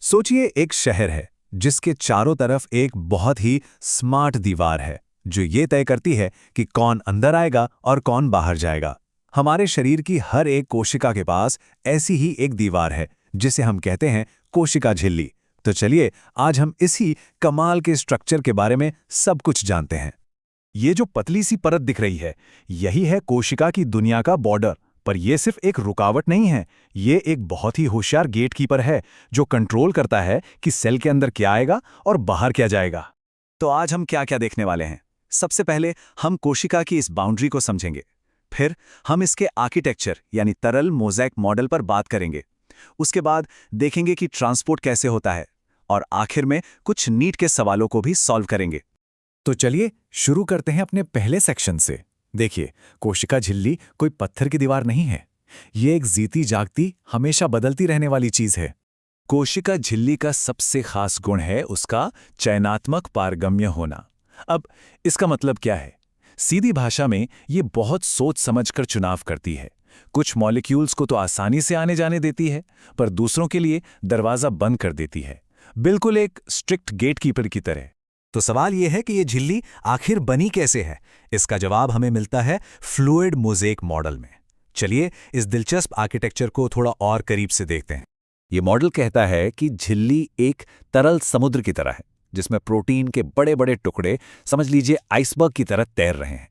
सोचिए एक शहर है जिसके चारों तरफ एक बहुत ही स्मार्ट दीवार है जो ये तय करती है कि कौन अंदर आएगा और कौन बाहर जाएगा। हमारे शरीर की हर एक कोशिका के पास ऐसी ही एक दीवार है जिसे हम कहते हैं कोशिका झिल्ली। तो चलिए आज हम इसी कमाल के स्ट्रक्चर के बारे में सब कुछ जानते हैं। ये जो पतली सी परत दिख रही है, यही है कोशिका की दुनिया का बॉर्डर। पर यह सिर्फ एक रुकावट नहीं है, ये एक बहुत ही होशियार गेटकीपर है जो कंट्रोल करता है कि सेल के अंदर क्या आएगा और बाहर क्या जाएगा। तो आज हम क्या क्या देखने वाले हैं? सबसे पहले हम कोशिका की इस बाउंड्री को समझेंगे। फिर हम इसके आर्किटेक्चर यानी तरल मोज़ेक मॉडल पर बात करेंगे। उसके बाद देखेंगे कि ट्रांसपोर्ट कैसे होता है और आखिर में कुछ नीट के सवालों को भी सॉल्व करेंगे। तो चलिए शुरू करते हैं अपने पहले सेक्शन से। देखिए, कोशिका झिल्ली कोई पत्थर की दीवार नहीं है, ये एक जीती जागती हमेशा बदलती रहने वाली चीज है। कोशिका झिल्ली का सबसे खास गुण है उसका चयनात्मक पारगम्य होना। अब इसका मतलब क्या है? सीधी भाषा में ये बहुत सोच समझकर चुनाव करती है। कुछ मॉलिक्यूल्स को तो आसानी से आने जाने देती है, पर दूसरों के लिए दरवाजा बंद कर देती है, बिल्कुल एक स्ट्रिक्ट गेटकीपर की तरह। तो सवाल यह है कि ये झिल्ली आखिर बनी कैसे है? इसका जवाब हमें मिलता है फ्लूइड मोज़ेक मॉडल में। चलिए इस दिलचस्प आर्किटेक्चर को थोड़ा और करीब से देखते हैं। ये मॉडल कहता है कि झिल्ली एक तरल समुद्र की तरह है जिसमें प्रोटीन के बड़े बड़े टुकड़े, समझ लीजिए आइसबर्ग की तरह तैर रहे हैं।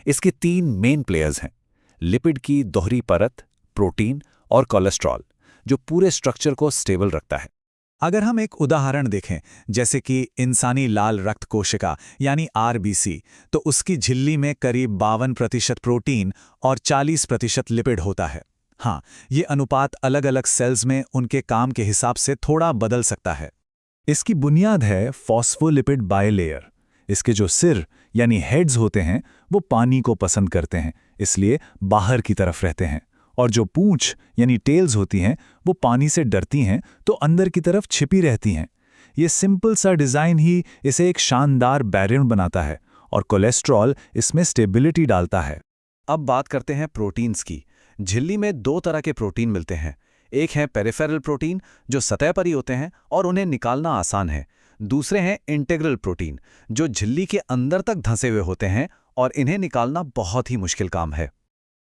इसके 3 मेन प्लेयर्स हैं: लिपिड की दोहरी परत, प्रोटीन और कोलेस्ट्रॉल, जो पूरे स्ट्रक्चर को स्टेबल रखता है। अगर हम एक उदाहरण देखें, जैसे कि इंसानी लाल रक्त कोशिका यानी RBC, तो उसकी झिल्ली में करीब 52% प्रोटीन और 40% लिपिड होता है। हाँ, ये अनुपात अलग अलग सेल्स में उनके काम के हिसाब से थोड़ा बदल सकता है। इसकी बुनियाद है फॉस्फोलिपिड बाइलेयर। इसके जो सिर यानी हेड्स होते हैं वो पानी को पसंद करते हैं, इसलिए बाहर की तरफ रहते हैं, और जो पूंछ यानी टेल्स होती हैं वो पानी से डरती हैं तो अंदर की तरफ छिपी रहती हैं। ये सिंपल सा डिज़ाइन ही इसे एक शानदार बैरियर बनाता है और कोलेस्ट्रॉल इसमें स्टेबिलिटी डालता है। अब बात करते हैं प्रोटीन्स की। झिल्ली में 2 तरह के प्रोटीन मिलते हैं। एक है पेरिफेरल प्रोटीन जो सतह पर ही होते हैं और उन्हें निकालना आसान है। दूसरे हैं इंटीग्रल प्रोटीन जो झिल्ली के अंदर तक धंसे हुए होते हैं और इन्हें निकालना बहुत ही मुश्किल काम है।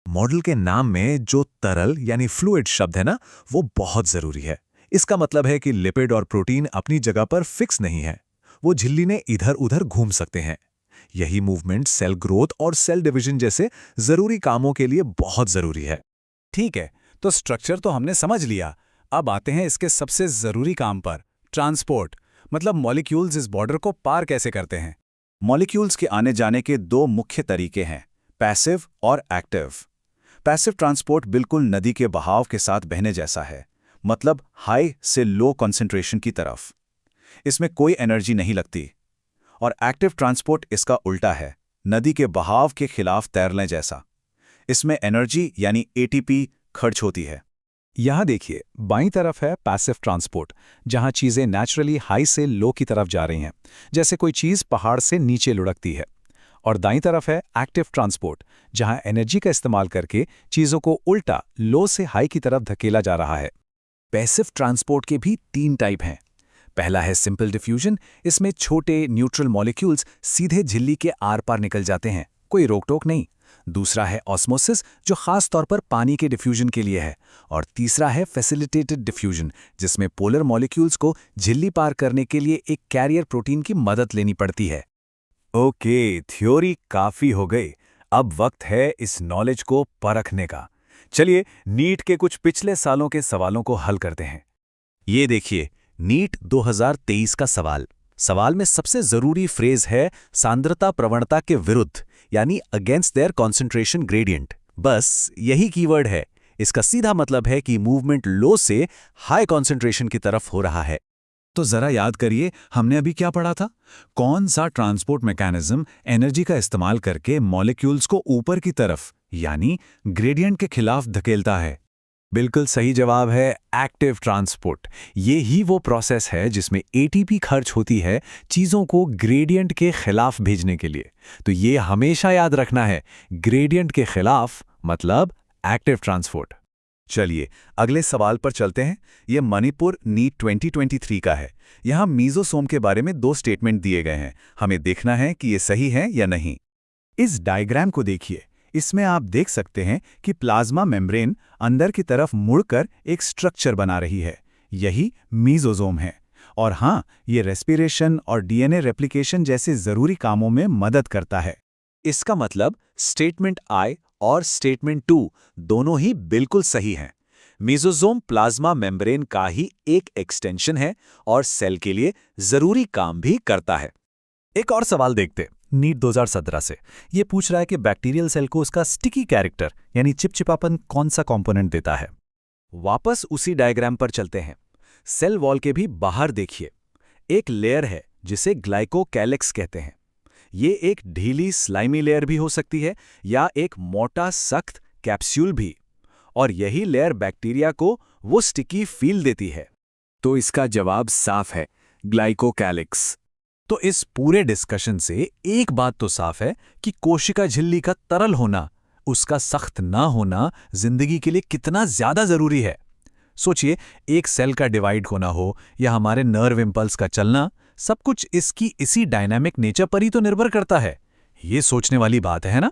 मॉडल के नाम में जो तरल यानी फ्लूइड शब्द है ना, वो बहुत जरूरी है। इसका मतलब है कि लिपिड और प्रोटीन अपनी जगह पर फिक्स नहीं है, वो झिल्ली में इधर उधर घूम सकते हैं। यही मूवमेंट सेल ग्रोथ और सेल डिवीजन जैसे जरूरी कामों के लिए बहुत जरूरी है। ठीक है, तो स्ट्रक्चर तो हमने समझ लिया। अब आते हैं इसके सबसे जरूरी काम पर, ट्रांसपोर्ट। मतलब मॉलिक्यूल्स इस बॉर्डर को पार कैसे करते हैं। मॉलिक्यूल्स के आने जाने के 2 मुख्य तरीके हैं, पैसिव और एक्टिव। पैसिव ट्रांसपोर्ट बिल्कुल नदी के बहाव के साथ बहने जैसा है, मतलब हाई से लो कंसंट्रेशन की तरफ। इसमें कोई एनर्जी नहीं लगती। और एक्टिव ट्रांसपोर्ट इसका उल्टा है, नदी के बहाव के खिलाफ तैरने जैसा। इसमें एनर्जी यानी ATP खर्च होती है। यहां देखिए, बाईं तरफ है पैसिव ट्रांसपोर्ट, जहां चीजें नेचुरली हाई से लो की तरफ जा रही हैं, जैसे कोई चीज पहाड़ से नीचे लुढ़कती है। और दाईं तरफ है एक्टिव ट्रांसपोर्ट, जहां एनर्जी का इस्तेमाल करके चीजों को उल्टा लो से हाई की तरफ धकेला जा रहा है। पैसिव ट्रांसपोर्ट के भी 3 टाइप हैं। पहला है सिंपल डिफ्यूजन। इसमें छोटे न्यूट्रल मॉलिक्यूल्स सीधे झिल्ली के आर पार निकल जाते हैं, कोई रोक टोक नहीं। दूसरा है ऑस्मोसिस, जो खास तौर पर पानी के डिफ्यूजन के लिए है। और तीसरा है फैसिलिटेटेड डिफ्यूजन, जिसमें पोलर मॉलिक्यूल्स को झिल्ली पार करने के लिए एक कैरियर प्रोटीन की मदद लेनी पड़ती है। ओके, थ्योरी काफी हो गई। अब वक्त है इस नॉलेज को परखने का। चलिए नीट के कुछ पिछले सालों के सवालों को हल करते हैं। ये देखिए, नीट 2023 का सवाल में सबसे जरूरी फ्रेज है सांद्रता प्रवणता के विरुद्ध, यानी अगेंस्ट देयर कॉन्सेंट्रेशन ग्रेडियंट। बस यही कीवर्ड है। इसका सीधा मतलब है कि मूवमेंट लो से हाई कॉन्सेंट्रेशन की तरफ हो रहा है। तो जरा याद करिए, हमने अभी क्या पढ़ा था? कौन सा ट्रांसपोर्ट मैकेनिज्म एनर्जी का इस्तेमाल करके मॉलिक्यूल्स को ऊपर की तरफ यानी ग्रेडियंट के खिलाफ धकेलता है? बिल्कुल सही जवाब है एक्टिव ट्रांसपोर्ट। ये ही वो प्रोसेस है जिसमें ATP खर्च होती है चीजों को ग्रेडियंट के खिलाफ भेजने के लिए। तो ये हमेशा याद रखना है, ग्रेडियंट के खिलाफ मतलब एक्टिव ट्रांसपोर्ट। चलिए अगले सवाल पर चलते हैं। ये मणिपुर नीट 2023 का है। यहाँ मीजोसोम के बारे में 2 स्टेटमेंट दिए गए हैं। हमें देखना है कि ये सही है या नहीं। इस डायग्राम को देखिए। इसमें आप देख सकते हैं कि प्लाज्मा मेम्ब्रेन अंदर की तरफ मुड़कर एक स्ट्रक्चर बना रही है। यही मीजोसोम है। और हाँ, ये रेस्पिरेशन और डीएनए रेप्लिकेशन जैसे जरूरी कामों में मदद करता है। इसका मतलब स्टेटमेंट आई और स्टेटमेंट 2 दोनों ही बिल्कुल सही हैं। मीजोसोम प्लाज्मा मेम्ब्रेन का ही एक एक्सटेंशन है और सेल के लिए जरूरी काम भी करता है। एक और सवाल देखते नीट 2017 से। ये पूछ रहा है कि बैक्टीरियल सेल को उसका स्टिकी कैरेक्टर यानी चिपचिपापन कौन सा कंपोनेंट देता है। वापस उसी डायग्राम पर चलते हैं। सेल वॉल के भी बाहर देखिए। एक लेयर है जिसे ग्लाइकोकैलिक्स कहते हैं। ये एक ढीली स्लाइमी लेयर भी हो सकती है या एक मोटा सख्त कैप्सूल भी। और यही लेयर बैक्टीरिया को वो स्टिकी फील देती है। तो इसका जवाब साफ है, ग्लाइकोकैलिक्स। तो इस पूरे डिस्कशन से एक बात तो साफ है कि कोशिका झिल्ली का तरल होना, उसका सख्त ना होना जिंदगी के लिए कितना ज्यादा जरूरी है। सोचिए, एक सेल का डिवाइड होना हो या हमारे नर्व इंपल्स का चलना, सब कुछ इसकी इसी डायनामिक नेचर पर ही तो निर्भर करता है। ये सोचने वाली बात है ना।